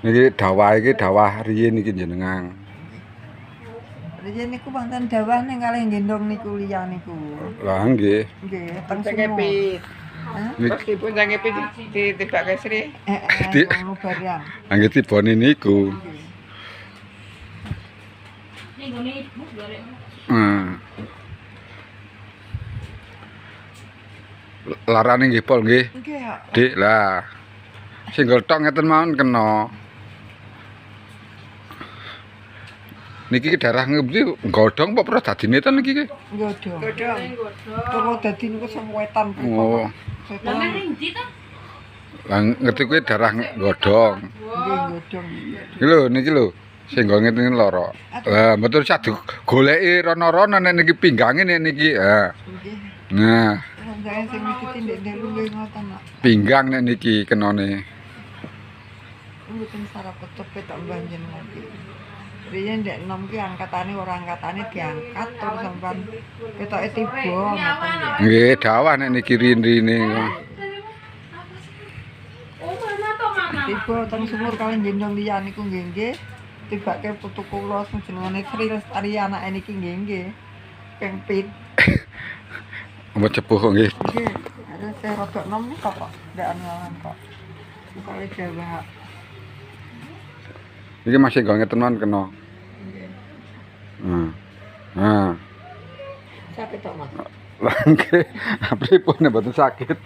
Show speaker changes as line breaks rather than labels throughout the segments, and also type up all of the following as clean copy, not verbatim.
Niki dawah riyin iki jenengan.
Riyen niku wonten dawah ning kalih gendong niku liya niku.
Lah nggih.
Nggih, teng
Cengkepit.
Hah?
Meskipun cengkepit ditibake Sri.
Ngono barang.
Nggih tibone niku.
Ning gone ibu golek.
Larane nggih pol nggih.
Nggih,
Dik lah. Sing gothok ngeten mawon kena. Niki darah ngendi godhong apa pernah dadine ten niki?
godhong.
Godhong.
Kalau dadi niku sewetan
Oh.
Lah ning ndi to?
Lah ngerti kuwi darah godhong.
Nggih godhong.
Iki lho niki lho sing nggo ngeten lara. Lah mboten sadu goleki rono-rono nek niki pinggange nek niki. Ha.
Nggih.
Nah,
Saya sing iki tindik delu nggih ngoten, Mak.
pinggang nek niki kenone.
Mboten sarap kecepet tok panjenengan iki. Riyen ndek enom ki angkatane ora angkatane diangkat terus sampean ketoke tiba ngoten nggih.
Nggih, dawah nek niki rin-rine.
Oh, mana to, Mama?
Tiba teng sumur kalih gendong liya niku nggih. Tibake putu kula sing jenengane Sri Lestari anake niki nggih. Pengpit.
Apa cepuh kok nggih.
Nggih, ada saya rodok nom kok ndak anan kok. Pokoke Jawa.
Iki masih nggo ngeten mawon kena.
Nggih.
Nah.
Sakit tok, Mas.
Lah nggih, pripun nek mboten sakit.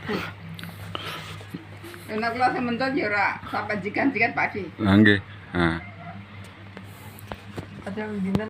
Enak kula sementon ya ora sampai jikan-jikan padi.
Lah nggih. Nah.
Ada dinten